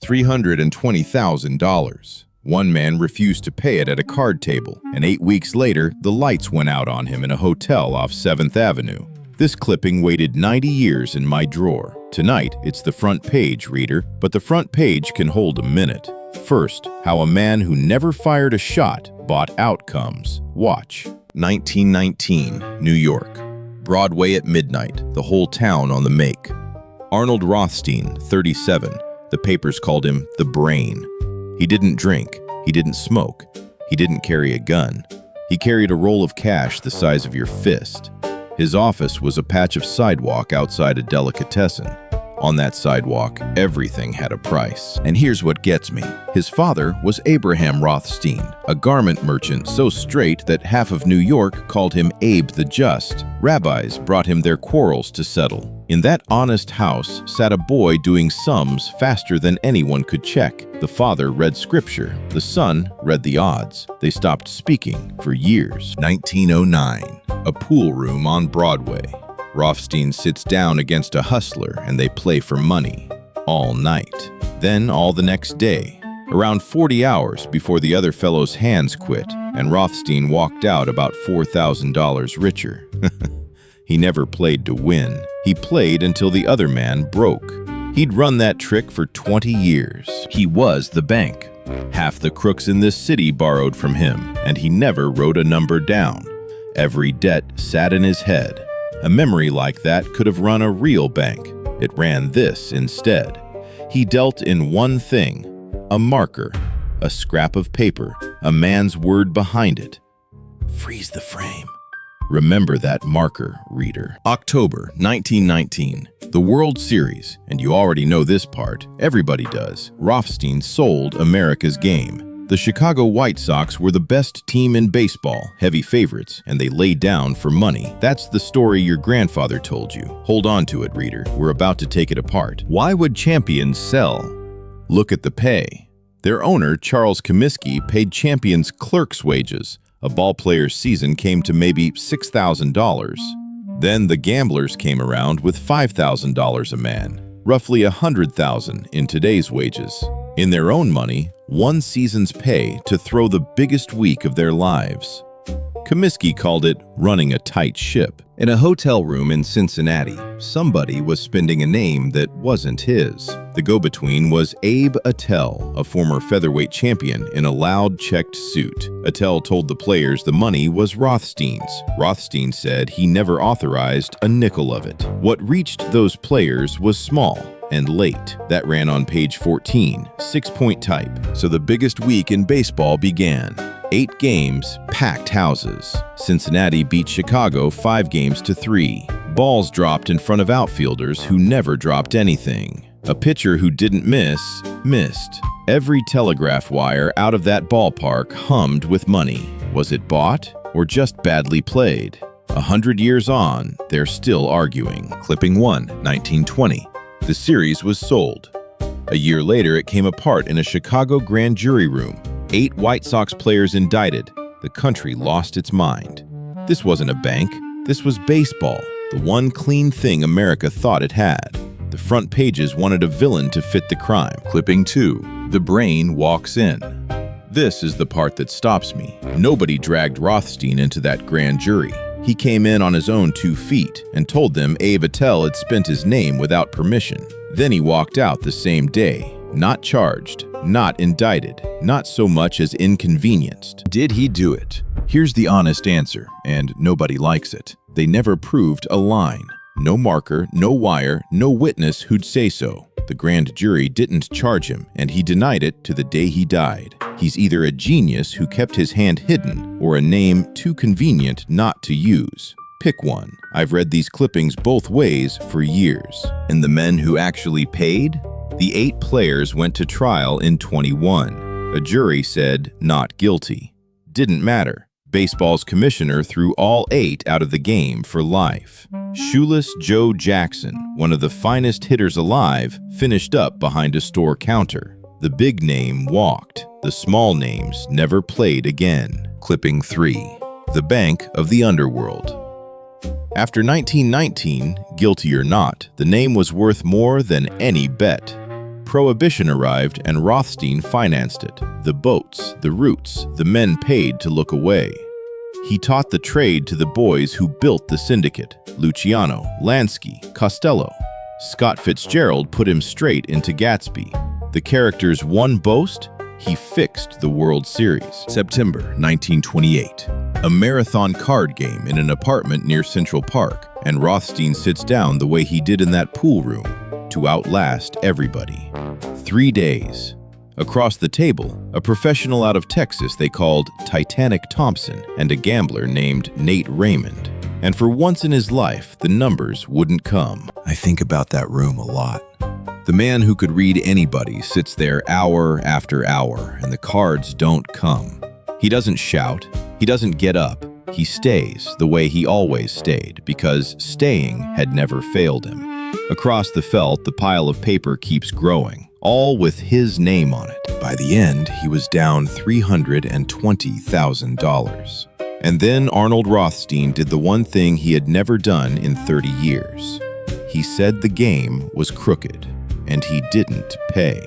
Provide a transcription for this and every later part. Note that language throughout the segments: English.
$320,000. One man refused to pay it at a card table, and 8 weeks later, the lights went out on him in a hotel off 7th Avenue. This clipping waited 90 years in my drawer. Tonight, it's the front page, reader, but the front page can hold a minute. First, how a man who never fired a shot bought outcomes. Watch. 1919, New York. Broadway at midnight, the whole town on the make. Arnold Rothstein, 37. The papers called him the Brain. He didn't drink, he didn't smoke, he didn't carry a gun. He carried a roll of cash the size of your fist. His office was a patch of sidewalk outside a delicatessen. On that sidewalk, everything had a price. And here's what gets me. His father was Abraham Rothstein, a garment merchant so straight that half of New York called him Abe the Just. Rabbis brought him their quarrels to settle. In that honest house sat a boy doing sums faster than anyone could check. The father read scripture. The son read the odds. They stopped speaking for years. 1909, a pool room on Broadway. Rothstein sits down against a hustler and they play for money all night. Then all the next day, around 40 hours before the other fellow's hands quit, and Rothstein walked out about $4,000 richer. He never played to win. He played until the other man broke. He'd run that trick for 20 years. He was the bank. Half the crooks in this city borrowed from him, and he never wrote a number down. Every debt sat in his head. A memory like that could have run a real bank. It ran this instead. He dealt in one thing, a marker, a scrap of paper, a man's word behind it. Freeze the frame. Remember that marker, reader. October 1919, the World Series, and you already know this part, everybody does. Rothstein sold America's game. The Chicago White Sox were the best team in baseball, heavy favorites, and they laid down for money. That's the story your grandfather told you. Hold on to it, reader. We're about to take it apart. Why would champions sell? Look at the pay. Their owner, Charles Comiskey, paid champions clerk's wages. A ballplayer's season came to maybe $6,000. Then the gamblers came around with $5,000 a man, roughly $100,000 in today's wages. In their own money, one season's pay to throw the biggest week of their lives. Comiskey called it running a tight ship. In a hotel room in Cincinnati, somebody was spending a name that wasn't his. The go-between was Abe Attell, a former featherweight champion in a loud checked suit. Attell told the players the money was Rothstein's. Rothstein said he never authorized a nickel of it. What reached those players was small and late. That ran on page 14, 6-point type. So the biggest week in baseball began. 8 games, packed houses. Cincinnati beat Chicago 5-3. Balls dropped in front of outfielders who never dropped anything. A pitcher who didn't miss, missed. Every telegraph wire out of that ballpark hummed with money. Was it bought or just badly played? 100 years on, they're still arguing. Clipping 1, 1920. The series was sold. A year later, it came apart in a Chicago grand jury room. 8 White Sox players indicted. The country lost its mind. This wasn't a bank. This was baseball, the one clean thing America thought it had. The front pages wanted a villain to fit the crime. Clipping 2. The Brain walks in. This is the part that stops me. Nobody dragged Rothstein into that grand jury. He came in on his own 2 feet and told them Abe Attell had spent his name without permission. Then he walked out the same day, not charged, not indicted, not so much as inconvenienced. Did he do it? Here's the honest answer, and nobody likes it. They never proved a line. No marker, no wire, no witness who'd say so. The grand jury didn't charge him, and he denied it to the day he died. He's either a genius who kept his hand hidden or a name too convenient not to use. Pick one. I've read these clippings both ways for years. And the men who actually paid? The 8 players went to trial in 21. A jury said not guilty. Didn't matter. Baseball's commissioner threw all 8 out of the game for life. Shoeless Joe Jackson, one of the finest hitters alive, finished up behind a store counter. The big name walked. The small names never played again. Clipping 3. The Bank of the Underworld. After 1919, guilty or not, the name was worth more than any bet. Prohibition arrived and Rothstein financed it. The boats, the routes, the men paid to look away. He taught the trade to the boys who built the syndicate: Luciano, Lansky, Costello. Scott Fitzgerald put him straight into Gatsby. The character's one boast? He fixed the World Series. September 1928. A marathon card game in an apartment near Central Park, and Rothstein sits down the way he did in that pool room to outlast everybody. 3 days. Across the table, a professional out of Texas they called Titanic Thompson and a gambler named Nate Raymond. And for once in his life, the numbers wouldn't come. I think about that room a lot. The man who could read anybody sits there hour after hour, and the cards don't come. He doesn't shout. He doesn't get up. He stays the way he always stayed, because staying had never failed him. Across the felt, the pile of paper keeps growing, all with his name on it. By the end, he was down $320,000. And then Arnold Rothstein did the one thing he had never done in 30 years. He said the game was crooked, and he didn't pay.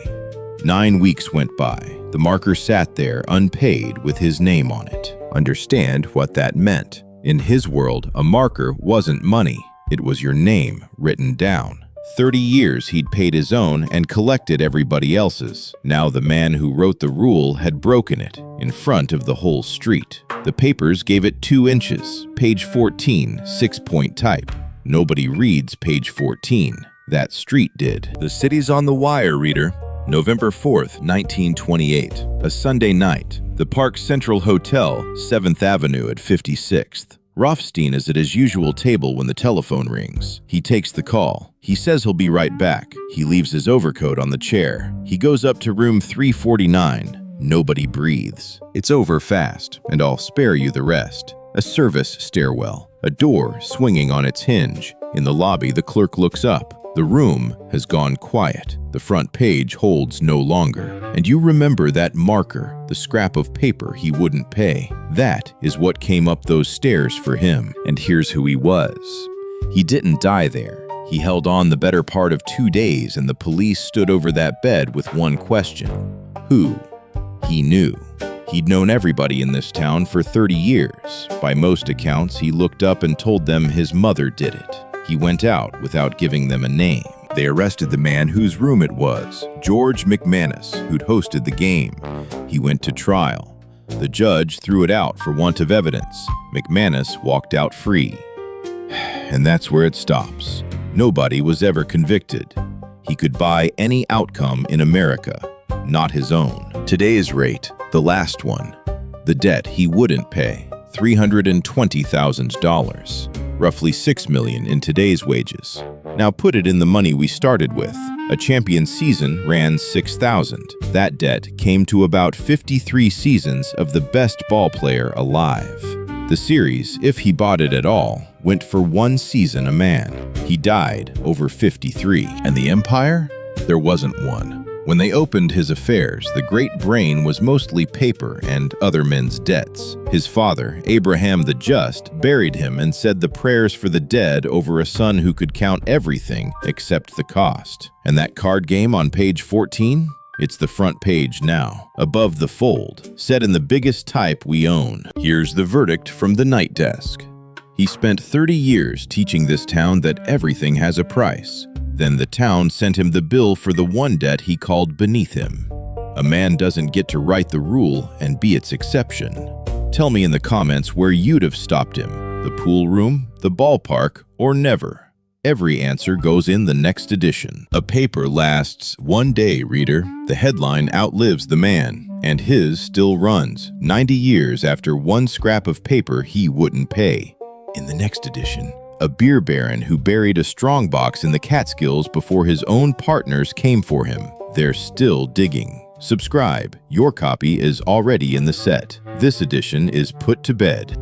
9 weeks went by. The marker sat there unpaid with his name on it. Understand what that meant. In his world, a marker wasn't money. It was your name written down. 30 years he'd paid his own and collected everybody else's. Now the man who wrote the rule had broken it in front of the whole street. The papers gave it 2 inches, page 14, 6-point type. Nobody reads page 14. That street did. The city's on the wire, reader. November 4th, 1928. A Sunday night. The Park Central Hotel, 7th Avenue at 56th. Rothstein is at his usual table when the telephone rings. He takes the call. He says he'll be right back. He leaves his overcoat on the chair. He goes up to room 349. Nobody breathes. It's over fast, and I'll spare you the rest. A service stairwell. A door swinging on its hinge. In the lobby, the clerk looks up. The room has gone quiet. The front page holds no longer. And you remember that marker, the scrap of paper he wouldn't pay. That is what came up those stairs for him. And here's who he was. He didn't die there. He held on the better part of 2 days, and the police stood over that bed with one question. Who? He knew. He'd known everybody in this town for 30 years. By most accounts, he looked up and told them his mother did it. He went out without giving them a name. They arrested the man whose room it was, George McManus, who'd hosted the game. He went to trial. The judge threw it out for want of evidence. McManus walked out free. And that's where it stops. Nobody was ever convicted. He could buy any outcome in America, not his own. Today's rate, the last one. The debt he wouldn't pay, $320,000. Roughly $6 million in today's wages. Now put it in the money we started with. A champion season ran $6,000. That debt came to about 53 seasons of the best ball player alive. The series, if he bought it at all, went for 1 season a man. He died over 53. And the empire? There wasn't one. When they opened his affairs, the great brain was mostly paper and other men's debts. His father, Abraham the Just, buried him and said the prayers for the dead over a son who could count everything except the cost. And that card game on page 14? It's the front page now, above the fold, set in the biggest type we own. Here's the verdict from the night desk. He spent 30 years teaching this town that everything has a price. Then the town sent him the bill for the one debt he called beneath him. A man doesn't get to write the rule and be its exception. Tell me in the comments where you'd have stopped him. The pool room, the ballpark, or never. Every answer goes in the next edition. A paper lasts 1 day, reader. The headline outlives the man, and his still runs 90 years after one scrap of paper he wouldn't pay. In the next edition, a beer baron who buried a strongbox in the Catskills before his own partners came for him. They're still digging. Subscribe. Your copy is already in the set. This edition is put to bed.